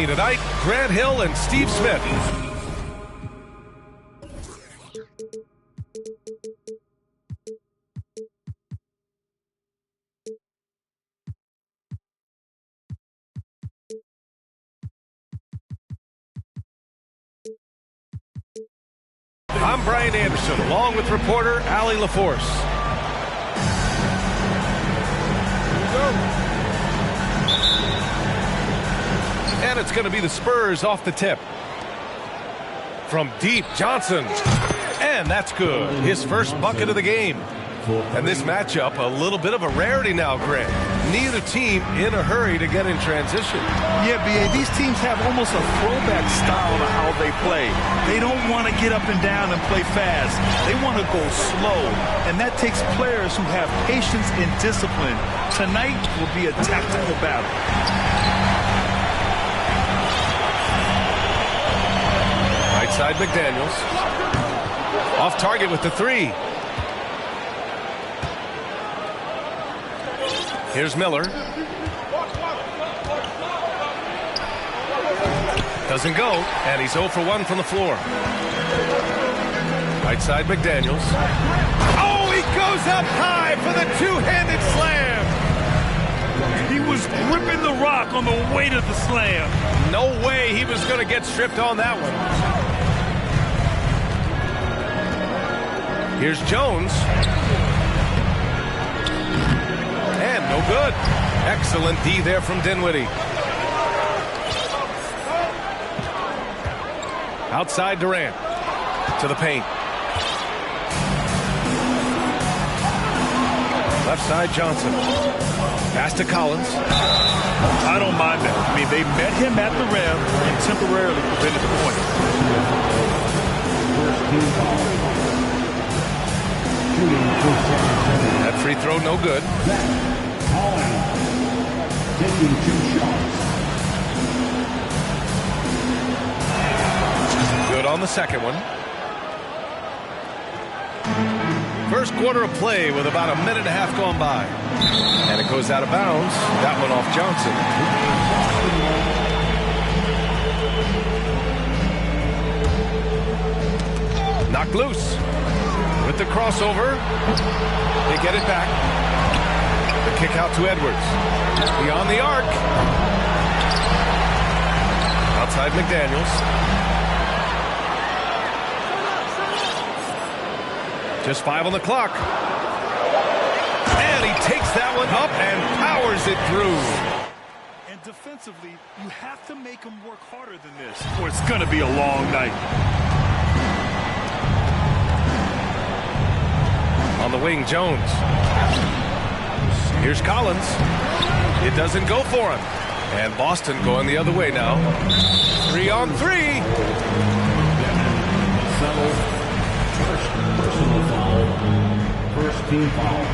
Tonight, Grant Hill and Steve Smith. I'm Brian Anderson, along with reporter Allie LaForce. Here we go. And it's going to be the Spurs off the tip. From deep, Johnson. And that's good. His first bucket of the game. And this matchup, a little bit of a rarity now, Grant. Neither team in a hurry to get in transition. Yeah, B.A., these teams have almost a throwback style of how they play. They don't want to get up and down and play fast. They want to go slow. And that takes players who have patience and discipline. Tonight will be a tactical battle. Right side, McDaniels. Off target with the three. Here's Miller. Doesn't go, and he's 0 for 1 from the floor. Right side, McDaniels. Oh, he goes up high for the two-handed slam. He was gripping the rock on the weight of the slam. No way he was going to get stripped on that one. Here's Jones. And no good. Excellent D there from Dinwiddie. Outside Durant. To the paint. Left side Johnson. Pass to Collins. I don't mind that. I mean, they met him at the rim and temporarily prevented the point. That free throw no good. Taking 2 shots. Good on the second one. First quarter of play with about a minute and a half gone by. And it goes out of bounds. That one off Johnson. Knocked loose. With the crossover. They get it back. The kick out to Edwards. Beyond the arc. Outside McDaniels. Just 5 on the clock. And he takes that one up and powers it through. And defensively, you have to make them work harder than this, or it's going to be a long night. On the wing, Jones. Here's Collins. It doesn't go for him. And Boston going the other way now. 3 on 3. First personal foul. First team foul.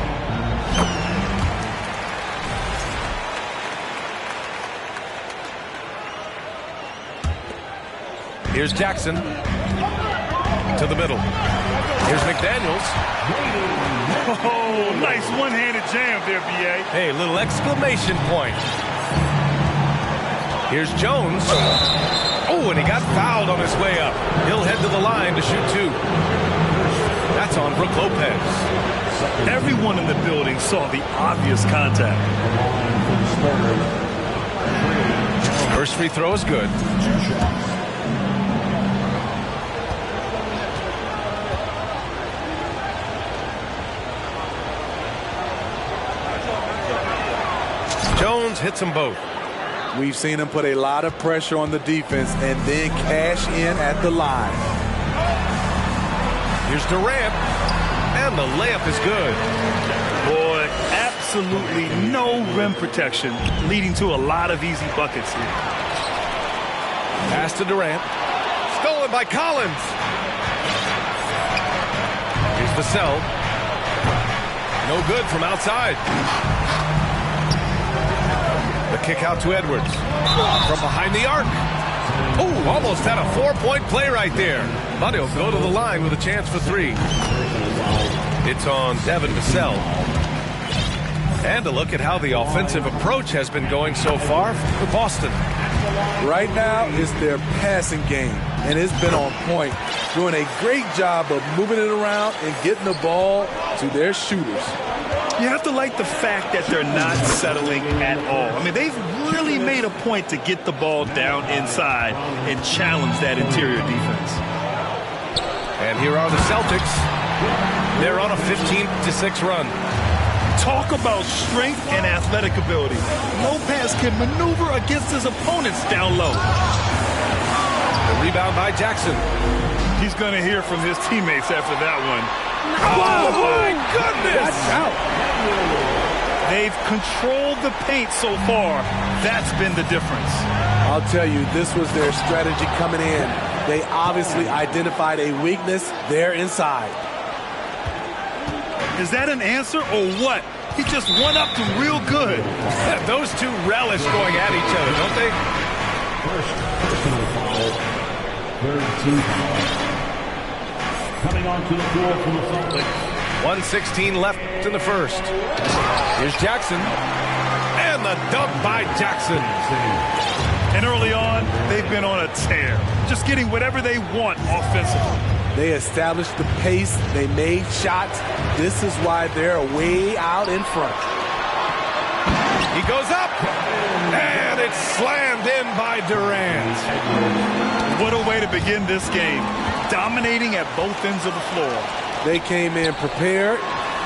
Here's Jackson. To the middle. Here's McDaniels. Oh, nice one-handed jam there, B.A. Hey, little exclamation point. Here's Jones. Oh, and he got fouled on his way up. He'll head to the line to shoot 2. That's on Brook Lopez. Everyone in the building saw the obvious contact. First free throw is good. Jones hits them both. We've seen him put a lot of pressure on the defense and then cash in at the line. Here's Durant, and the layup is good. Boy, absolutely no rim protection, leading to a lot of easy buckets here. Pass to Durant. Stolen by Collins. Here's Vassell. No good from outside. The kick out to Edwards. From behind the arc. Oh, almost had a 4-point play right there. But he'll go to the line with a chance for 3. It's on Devin Vassell. And a look at how the offensive approach has been going so far for Boston. Right now is their passing game, and it's been on point, doing a great job of moving it around and getting the ball to their shooters. You have to like the fact that they're not settling at all. I mean, they've really made a point to get the ball down inside and challenge that interior defense. And here are the Celtics. They're on a 15-6 run. Talk about strength and athletic ability. Lopez can maneuver against his opponents down low. The rebound by Jackson. He's going to hear from his teammates after that one. Oh, my goodness! Watch out. They've controlled the paint so far. That's been the difference. I'll tell you, this was their strategy coming in. They obviously identified a weakness there inside. Is that an answer or what? He just one-upped him real good. Those two relish going at each other, don't they? First personal foul. Third team foul. Coming onto the floor from the Celtics. 1:16 left in the first. Here's Jackson. And the dunk by Jackson. And early on, they've been on a tear. Just getting whatever they want offensively. They established the pace. They made shots. This is why they're way out in front. He goes up. And it's slammed in by Durant. What a way to begin this game. Dominating at both ends of the floor. They came in prepared,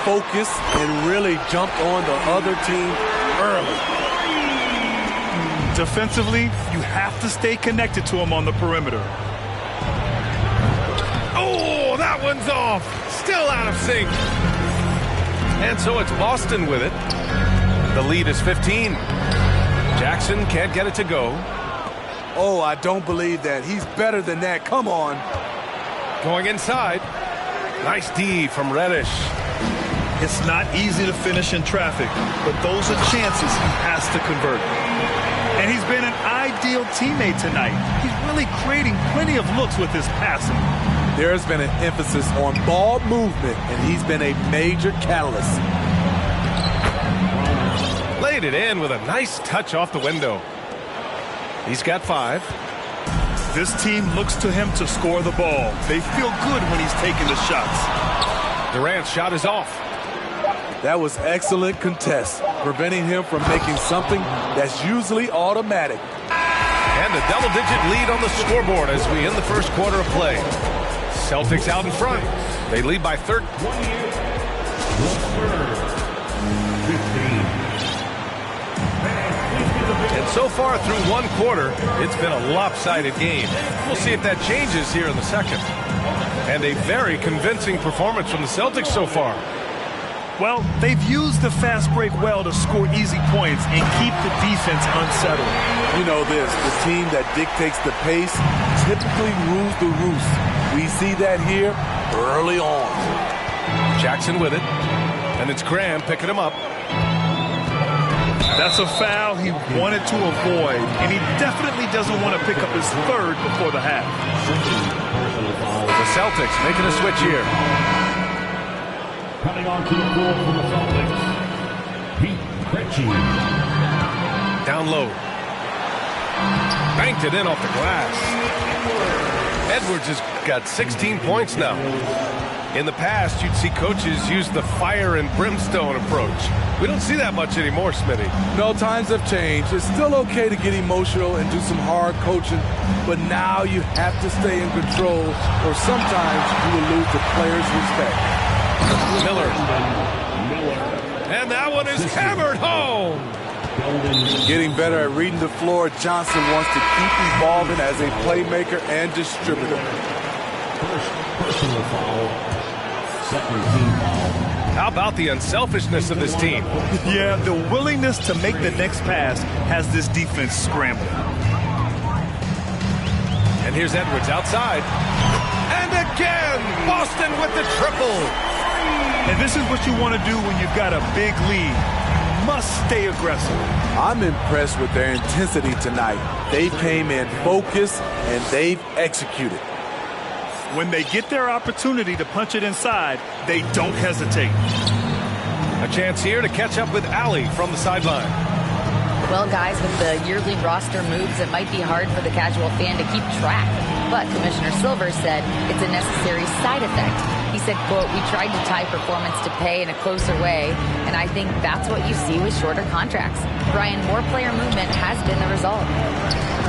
focused, and really jumped on the other team early. Defensively, you have to stay connected to them on the perimeter. Oh, that one's off. Still out of sync. And so it's Boston with it. The lead is 15. Jackson can't get it to go. Oh, I don't believe that. He's better than that. Come on. Going inside. Nice D from Reddish. It's not easy to finish in traffic, but those are chances he has to convert. And he's been an ideal teammate tonight. He's really creating plenty of looks with his passing. There's been an emphasis on ball movement, and he's been a major catalyst. Laid it in with a nice touch off the window. He's got 5. This team looks to him to score the ball. They feel good when he's taking the shots. Durant's shot is off. That was excellent contest, preventing him from making something that's usually automatic. And a double-digit lead on the scoreboard as we end the first quarter of play. Celtics out in front. They lead by 13. And so far through one quarter, it's been a lopsided game. We'll see if that changes here in the second. And a very convincing performance from the Celtics so far. Well, they've used the fast break well to score easy points and keep the defense unsettled. You know this, the team that dictates the pace typically rules the roost. We see that here early on. Jackson with it, and it's Graham picking him up. That's a foul he wanted to avoid, and he definitely doesn't want to pick up his third before the half. The Celtics making a switch here. Coming onto the floor for the Celtics, Pete Ritchie. Down low. Banked it in off the glass. Edwards has got 16 points now. In the past, you'd see coaches use the fire and brimstone approach. We don't see that much anymore, Smitty. No, times have changed. It's still okay to get emotional and do some hard coaching, but now you have to stay in control, or sometimes you will lose the players' respect. Miller. And that one is hammered home. Getting better at reading the floor, Johnson wants to keep evolving as a playmaker and distributor. First personal foul. Second team foul. How about the unselfishness of this team? Yeah, the willingness to make the next pass has this defense scrambling. And here's Edwards outside. And again, Boston with the triple. And this is what you want to do when you've got a big lead. You must stay aggressive. I'm impressed with their intensity tonight. They came in focused and they've executed. When they get their opportunity to punch it inside, they don't hesitate. A chance here to catch up with Allie from the sideline. Well, guys, with the yearly roster moves, it might be hard for the casual fan to keep track. But Commissioner Silver said it's a necessary side effect. He said, quote, "We tried to tie performance to pay in a closer way, and I think that's what you see with shorter contracts." Brian, more player movement has been the result.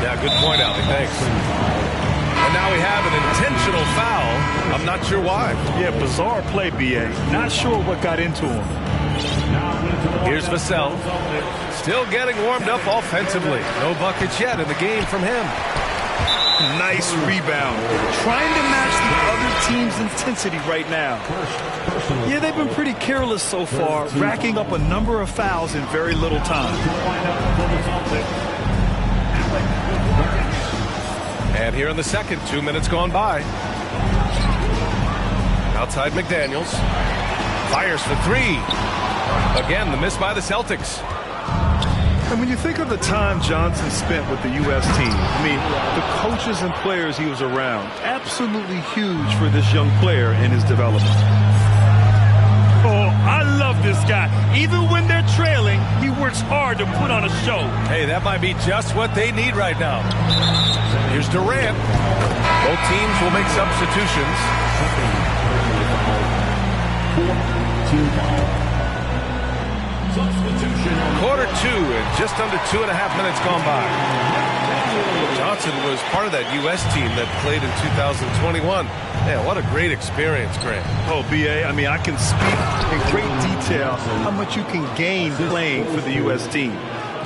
Yeah, good point, Allie. Thanks. And now we have an intentional foul. I'm not sure why. Yeah, bizarre play, B.A. Not sure what got into him. Here's Vassell. Still getting warmed up offensively. No buckets yet in the game from him. Nice rebound. Trying to match the other team's intensity right now. Yeah, they've been pretty careless so far, racking up a number of fouls in very little time. And here in the second, 2 minutes gone by. Outside McDaniels. Fires for three. Again, the miss by the Celtics. And when you think of the time Johnson spent with the U.S. team, I mean, the coaches and players he was around, absolutely huge for this young player in his development. Oh, I love this guy. Even when they're trailing, he works hard to put on a show. Hey, that might be just what they need right now. Here's Durant. Both teams will make substitutions. Quarter two and just under 2.5 minutes gone by. Johnson was part of that U.S. team that played in 2021. Man, what a great experience, Grant. Oh, B.A., I mean, I can speak in great detail how much you can gain playing for the U.S. team.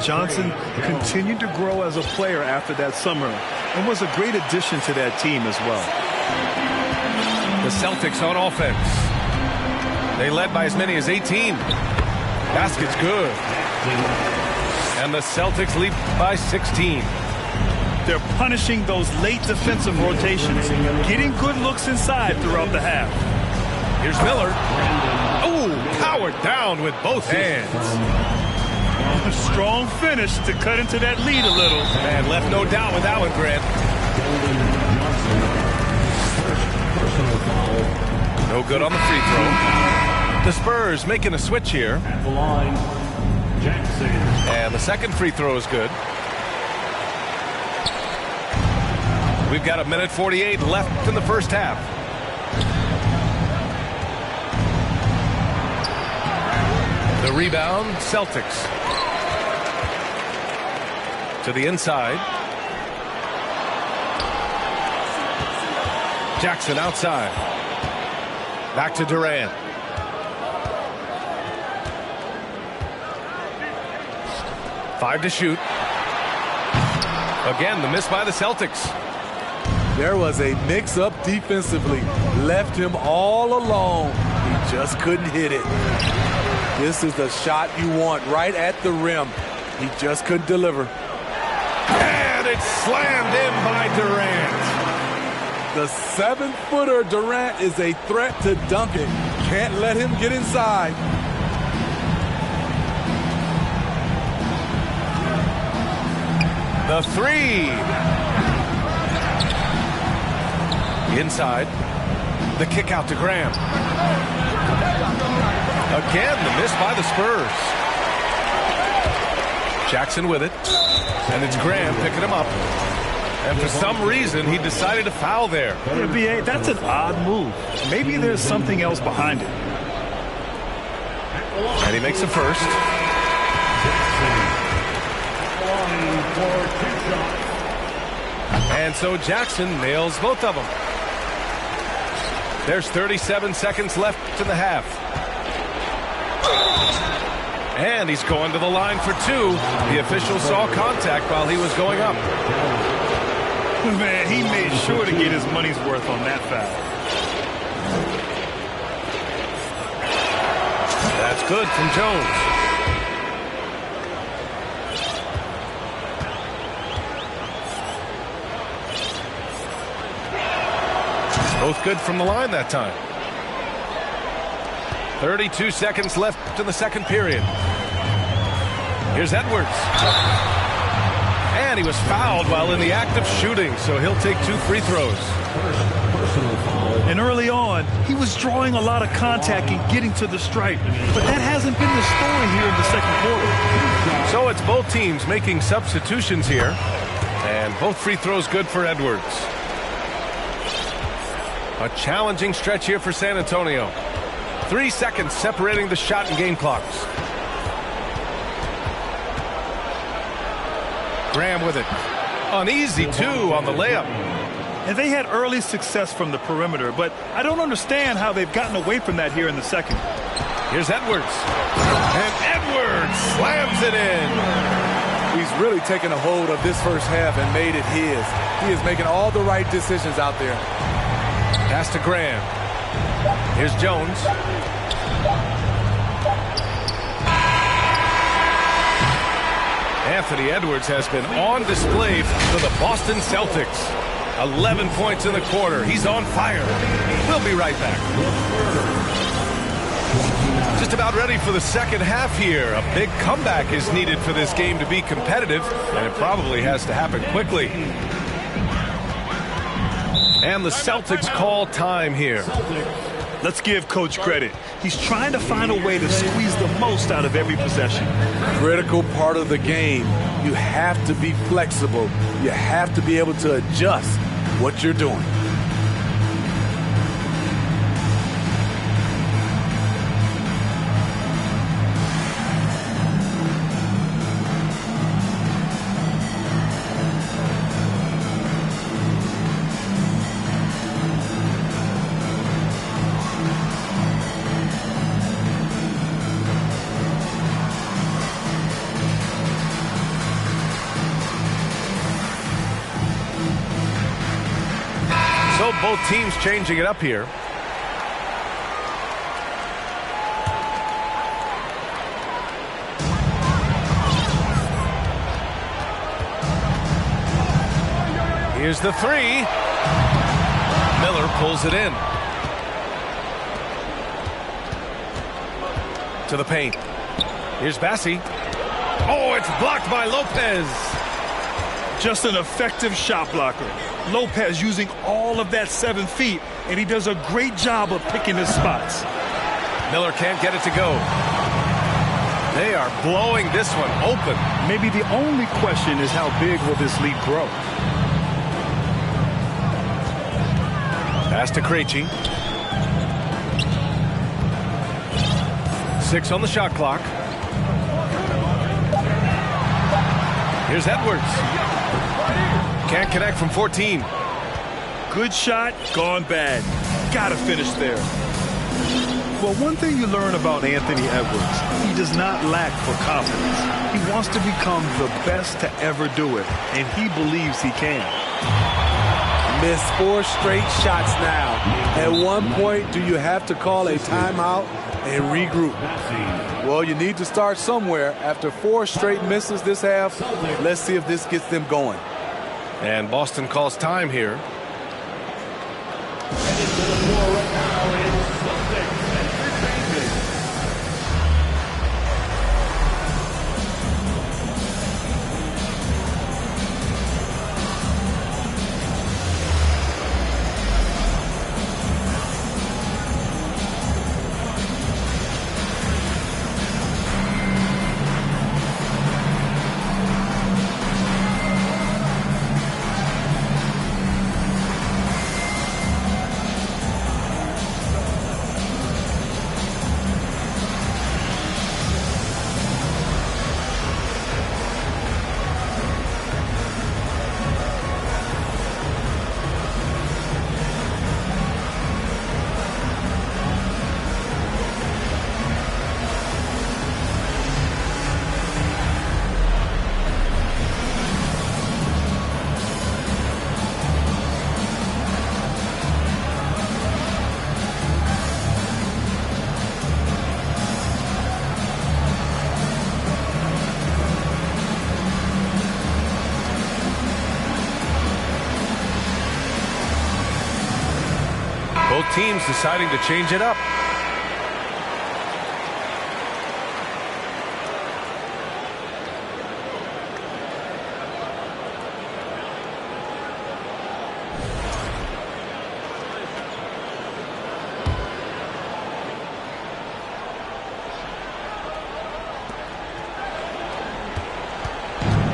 Johnson continued to grow as a player after that summer and was a great addition to that team as well. The Celtics on offense. They led by as many as 18. Basket's good. And the Celtics lead by 16. They're punishing those late defensive rotations, getting good looks inside throughout the half. Here's Miller. Oh, powered down with both hands. A strong finish to cut into that lead a little. Man, left no doubt with that one, Grant. No good on the free throw. The Spurs making a switch here. At the line, Jackson. And the second free throw is good. We've got 1:48 left in the first half. The rebound, Celtics. To the inside. Jackson outside. Back to Durant. Five to shoot. Again, the miss by the Celtics. There was a mix-up defensively. Left him all alone. He just couldn't hit it. This is the shot you want right at the rim. He just couldn't deliver. And it's slammed in by Durant. The 7-footer Durant is a threat to dunk it. Can't let him get inside. The three. Inside. The kick out to Graham. Again, the miss by the Spurs. Jackson with it. And it's Graham picking him up. And for some reason, he decided to foul there. Yeah, B.A., that's an odd move. Maybe there's something else behind it. And he makes the first. And so Jackson nails both of them. There's 37 seconds left in the half. And he's going to the line for two. The official saw contact while he was going up. Man, he made sure to get his money's worth on that foul. That's good from Jones. Both good from the line that time. 32 seconds left in the second period. Here's Edwards. And he was fouled while in the act of shooting, so he'll take 2 free throws. And early on, he was drawing a lot of contact and getting to the stripe. But that hasn't been the story here in the second quarter. So it's both teams making substitutions here. And both free throws good for Edwards. A challenging stretch here for San Antonio. 3 seconds separating the shot and game clocks. Graham with it. An easy 2 on the layup. And they had early success from the perimeter, but I don't understand how they've gotten away from that here in the second. Here's Edwards. And Edwards slams it in. He's really taken a hold of this first half and made it his. He is making all the right decisions out there. Pass to Graham. Here's Jones. Anthony Edwards has been on display for the Boston Celtics. 11 points in the quarter. He's on fire. We'll be right back. Just about ready for the second half here. A big comeback is needed for this game to be competitive, and it probably has to happen quickly. And the Celtics call time here. Let's give Coach credit. He's trying to find a way to squeeze the most out of every possession. Critical part of the game. You have to be flexible. You have to be able to adjust what you're doing. Both teams changing it up here. Here's the three. Miller pulls it in. To the paint. Here's Bassi. Oh, it's blocked by Lopez. Just an effective shot blocker. Lopez using all of that 7 feet, and he does a great job of picking his spots. Miller can't get it to go. They are blowing this one open. Maybe the only question is how big will this lead grow? Pass to Krejci. 6 on the shot clock. Here's Edwards. Can't connect from 14. Good shot, gone bad. Gotta finish there. Well, one thing you learn about Anthony Edwards, he does not lack for confidence. He wants to become the best to ever do it, and he believes he can. Missed 4 straight shots now. At one point, do you have to call a timeout and regroup? Well, you need to start somewhere. After 4 straight misses this half, let's see if this gets them going. And Boston calls time here. Both teams deciding to change it up.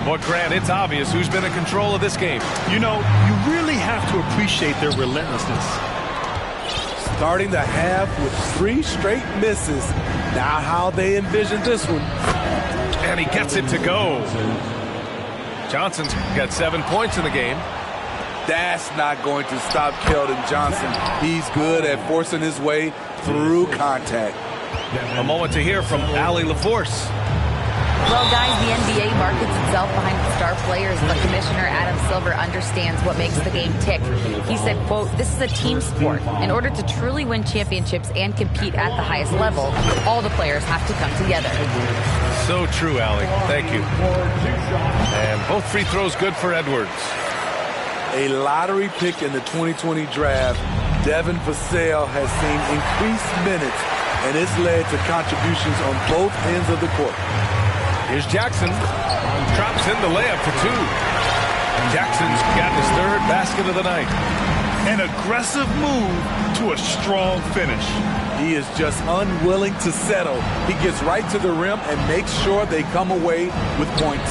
But Grant, it's obvious who's been in control of this game. You know, you really have to appreciate their relentlessness. Starting the half with 3 straight misses. Now how they envision this one. And he gets it to go. Johnson's got 7 points in the game. That's not going to stop Keldon Johnson. He's good at forcing his way through contact. A moment to hear from Allie LaForce. Well, guys, the NBA markets itself behind the star players, but Commissioner Adam Silver understands what makes the game tick. He said, quote, "This is a team sport. In order to truly win championships and compete at the highest level, all the players have to come together." So true, Allie. Thank you. And both free throws good for Edwards. A lottery pick in the 2020 draft, Devin Vassell has seen increased minutes, and it's led to contributions on both ends of the court. Here's Jackson. Drops in the layup for 2. Jackson's got his 3rd basket of the night. An aggressive move to a strong finish. He is just unwilling to settle. He gets right to the rim and makes sure they come away with points.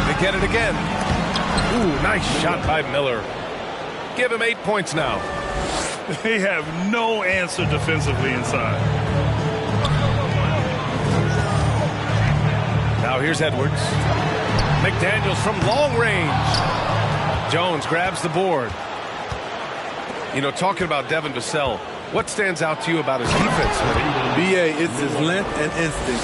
They get it again. Ooh, nice shot by Miller. Give him 8 points now. They have no answer defensively inside. Now here's Edwards. McDaniels from long range. Jones grabs the board. You know, talking about Devin Vassell, what stands out to you about his defense? B.A., it's his length and instinct.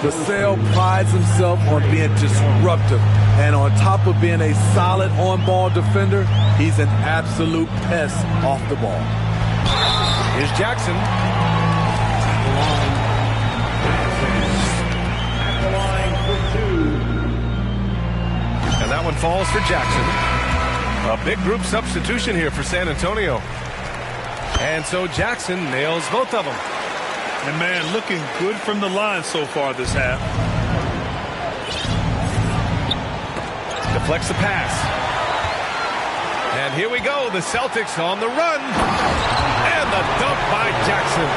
Vassell prides himself on being disruptive. And on top of being a solid on-ball defender, he's an absolute pest off the ball. Here's Jackson. And that one falls for Jackson. A big group substitution here for San Antonio. And so Jackson nails both of them. And man, looking good from the line so far this half. Deflects the pass. And here we go. The Celtics on the run. And the dunk by Jackson.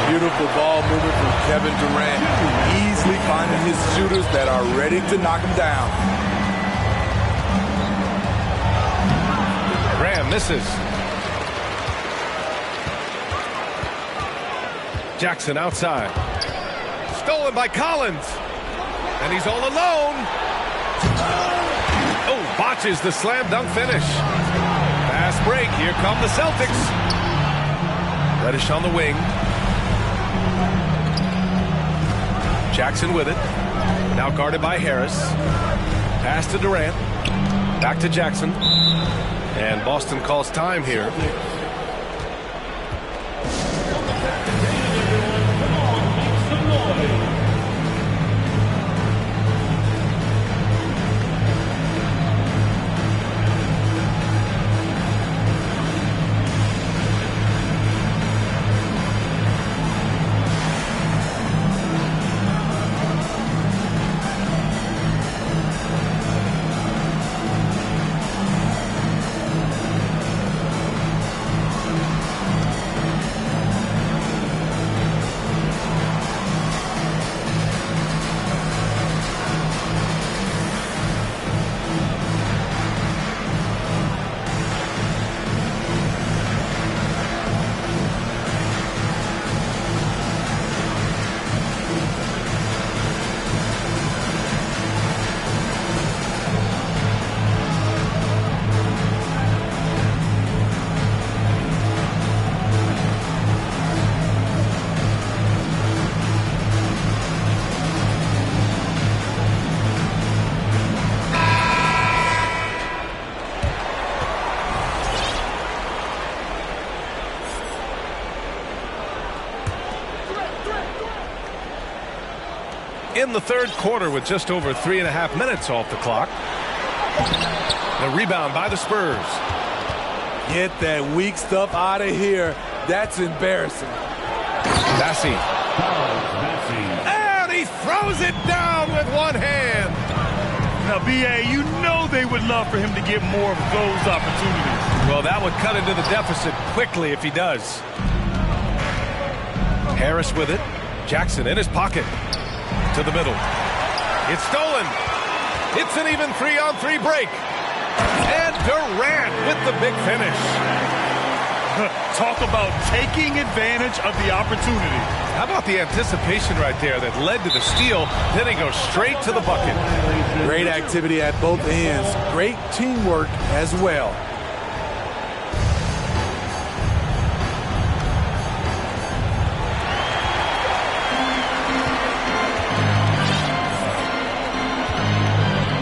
Beautiful ball movement from Kevin Durant. Easily finding his shooters that are ready to knock him down. Graham misses. Jackson outside. Stolen by Collins. And he's all alone. Oh, botches the slam dunk finish. Fast break. Here come the Celtics. Reddish on the wing. Jackson with it. Now guarded by Harris. Pass to Durant. Back to Jackson. And Boston calls time here. In the third quarter with just over 3.5 minutes off the clock. The rebound by the Spurs. Get that weak stuff out of here. That's embarrassing. Bassey. And he throws it down with one hand. Now, B.A., you know they would love for him to get more of those opportunities. Well, that would cut into the deficit quickly if he does. Harris with it. Jackson in his pocket. To the middle. It's stolen. It's an even 3-on-3 break. And Durant with the big finish. Talk about taking advantage of the opportunity. How about the anticipation right there that led to the steal? Then he goes straight to the bucket. Great activity at both ends. Great teamwork as well.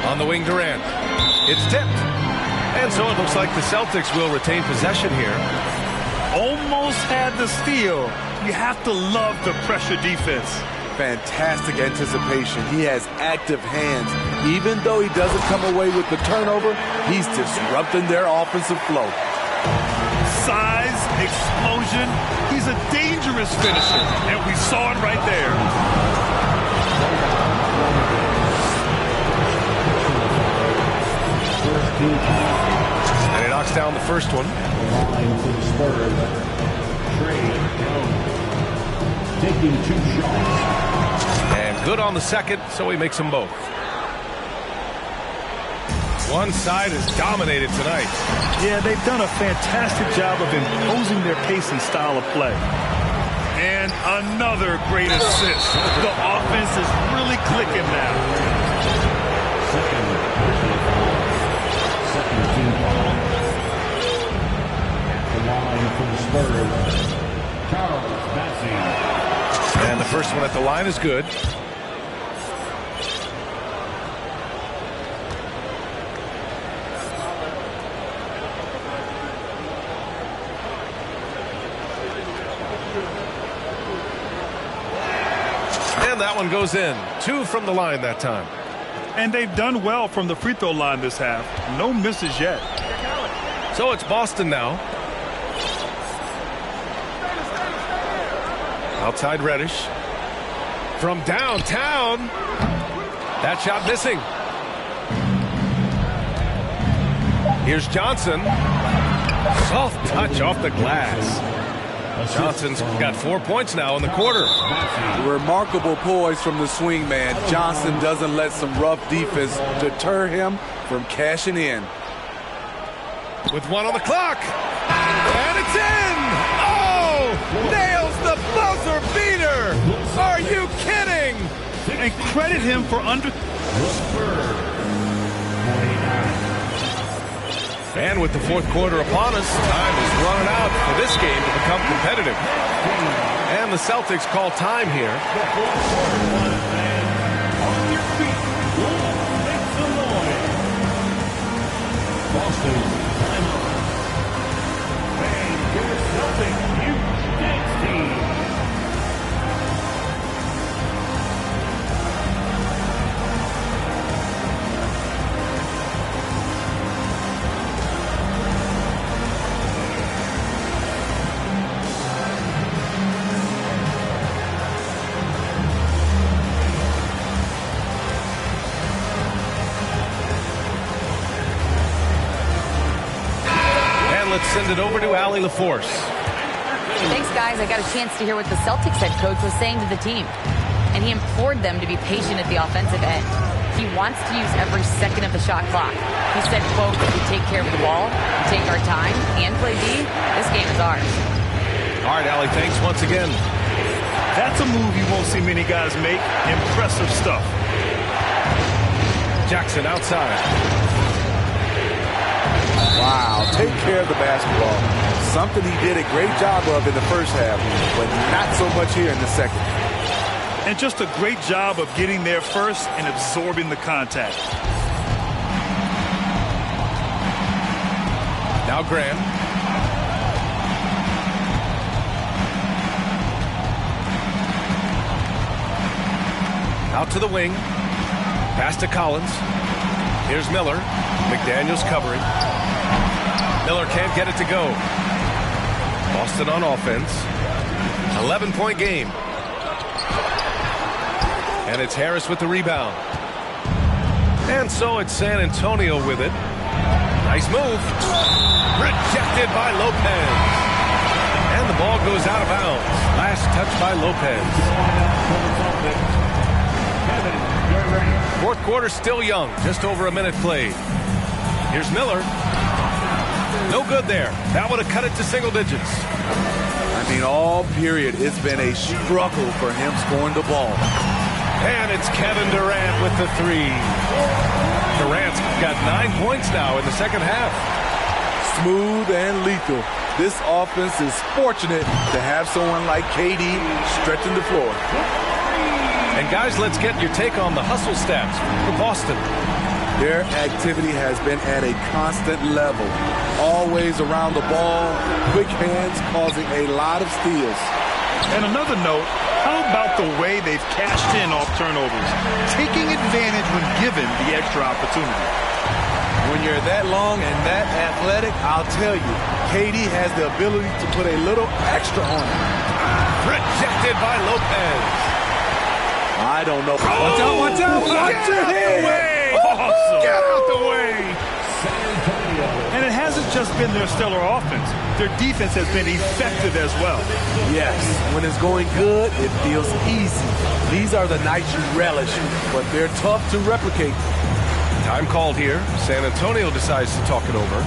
On the wing, Durant. It's tipped. And so it looks like the Celtics will retain possession here. Almost had the steal. You have to love the pressure defense. Fantastic anticipation. He has active hands. Even though he doesn't come away with the turnover, he's disrupting their offensive flow. Size, explosion. He's a dangerous finisher, and we saw it right there. And he knocks down the first one. Taking 2 shots. And good on the second, so he makes them both. One side is dominated tonight. Yeah, they've done a fantastic job of imposing their pace and style of play. And another great assist. The offense is really clicking now. Second team foul. At the line for the Spurs, Charles Bassey. And the first one at the line is good. And that one goes in. 2 from the line that time. And they've done well from the free throw line this half. No misses yet. So it's Boston now. Outside Reddish. From downtown. That shot missing. Here's Johnson. Soft touch off the glass. Johnson's got 4 points now in the quarter. Remarkable poise from the swing man. Johnson doesn't let some rough defense deter him from cashing in. With 1 on the clock. And it's in! Oh! Nails the buzzer beater! And credit him for under... And with the fourth quarter upon us, time is running out for this game to become competitive. And the Celtics call time here. Boston, timeout. And your Celtics, you dance team. Let's send it over to Allie LaForce. Thanks, guys. I got a chance to hear what the Celtics head coach was saying to the team. And he implored them to be patient at the offensive end. He wants to use every second of the shot clock. He said, quote, if we take care of the ball, take our time, and play D, this game is ours. All right, Allie, thanks once again. That's a move you won't see many guys make. Impressive stuff. Jackson outside. Wow, take care of the basketball. Something he did a great job of in the first half, but not so much here in the second. And just a great job of getting there first and absorbing the contact. Now Graham. Out to the wing. Pass to Collins. Here's Miller. McDaniels covering. Miller can't get it to go. Boston on offense. 11-point game. And it's Harris with the rebound. And so it's San Antonio with it. Nice move. Rejected by Lopez. And the ball goes out of bounds. Last touch by Lopez. Fourth quarter still young. Just over a minute played. Here's Miller. No good there. That would have cut it to single digits. I mean, all period, it's been a struggle for him scoring the ball. And it's Kevin Durant with the three. Durant's got 9 points now in the second half. Smooth and lethal. This offense is fortunate to have someone like KD stretching the floor. And guys, let's get your take on the hustle stats for Boston. Their activity has been at a constant level. Always around the ball, quick hands causing a lot of steals. And another note, how about the way they've cashed in off turnovers, taking advantage when given the extra opportunity? When you're that long and that athletic, I'll tell you, KD has the ability to put a little extra on it. Rejected by Lopez. I don't know. Watch out, watch out, watch your head. Awesome. Get out the way. And it hasn't just been their stellar offense. Their defense has been effective as well. Yes, when it's going good, it feels easy. These are the nights you relish, but they're tough to replicate. Time called here. San Antonio decides to talk it over.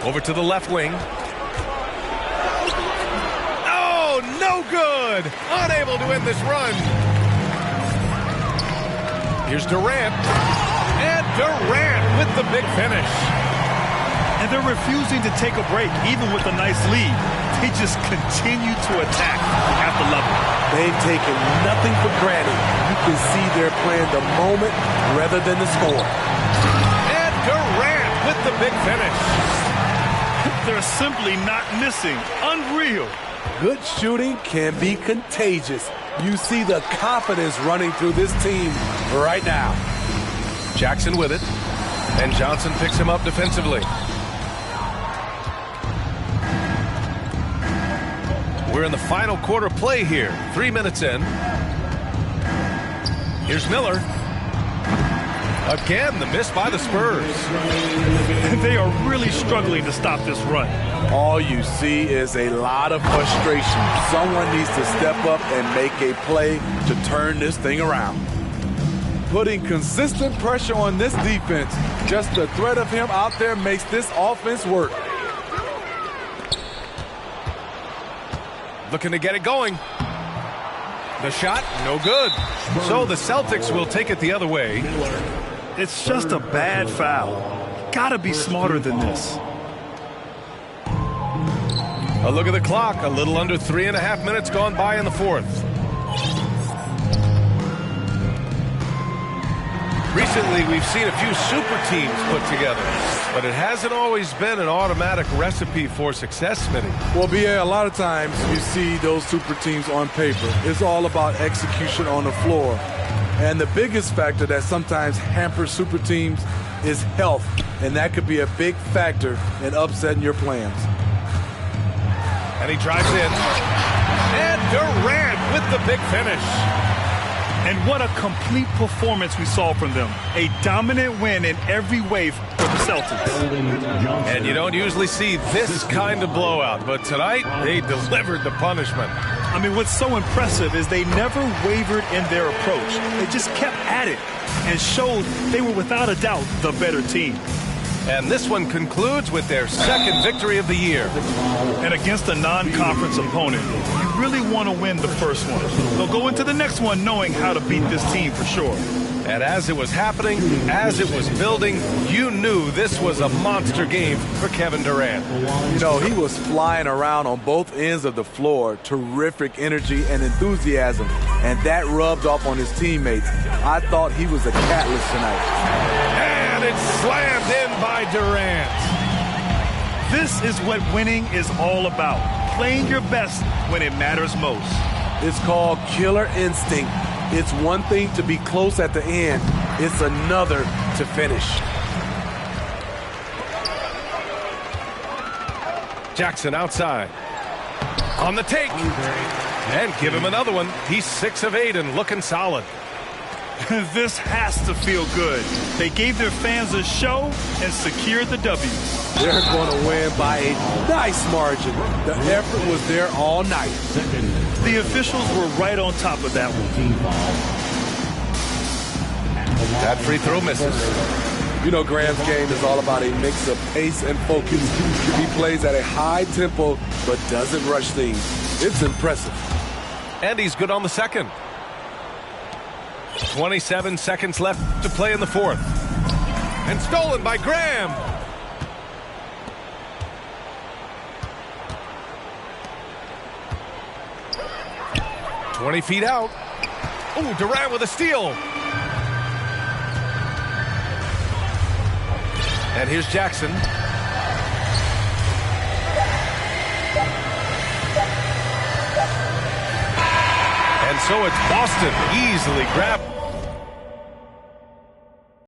Over to the left wing. Oh, no good. Unable to end this run. Here's Durant. And Durant with the big finish. And they're refusing to take a break, even with a nice lead. They just continue to attack. You have to love it. They've taken nothing for granted. You can see they're playing the moment rather than the score. And Durant with the big finish. They're simply not missing. Unreal. Good shooting can be contagious. You see the confidence running through this team right now. Jackson with it, and Johnson picks him up defensively. We're in the final quarter play here. 3 minutes in. Here's Miller. Again, the miss by the Spurs. They are really struggling to stop this run. All you see is a lot of frustration. Someone needs to step up and make a play to turn this thing around. Putting consistent pressure on this defense. Just the threat of him out there makes this offense work. Looking to get it going. The shot, no good. So the Celtics will take it the other way. It's just a bad foul. Gotta be smarter than this. A look at the clock. A little under 3.5 minutes gone by in the fourth. Recently, we've seen a few super teams put together, but it hasn't always been an automatic recipe for success, Smitty. Well, B.A., a lot of times you see those super teams on paper. It's all about execution on the floor. And the biggest factor that sometimes hampers super teams is health, and that could be a big factor in upsetting your plans. And he drives in. And Durant with the big finish. And what a complete performance we saw from them. A dominant win in every way for the Celtics. And you don't usually see this kind of blowout, but tonight they delivered the punishment. I mean, what's so impressive is they never wavered in their approach. They just kept at it and showed they were without a doubt the better team. And this one concludes with their second victory of the year. And against a non-conference opponent, you really want to win the first one. They'll go into the next one knowing how to beat this team for sure. And as it was happening, as it was building, you knew this was a monster game for Kevin Durant. You know, he was flying around on both ends of the floor. Terrific energy and enthusiasm. And that rubbed off on his teammates. I thought he was a catalyst tonight. And it's slammed in by Durant. This is what winning is all about. Playing your best when it matters most. It's called killer instinct. It's one thing to be close at the end. It's another to finish. Jackson outside. On the take. And give him another one. He's 6 of 8 and looking solid. This has to feel good. They gave their fans a show and secured the W. They're going to win by a nice margin. The effort was there all night. The officials were right on top of that one. That free throw misses. You know, Graham's game is all about a mix of pace and focus. He plays at a high tempo but doesn't rush things. It's impressive. And he's good on the second. 27 seconds left to play in the fourth. And stolen by Graham. "20 feet out. Oh, Durant with a steal. And here's Jackson. And so it's Boston easily grabbed.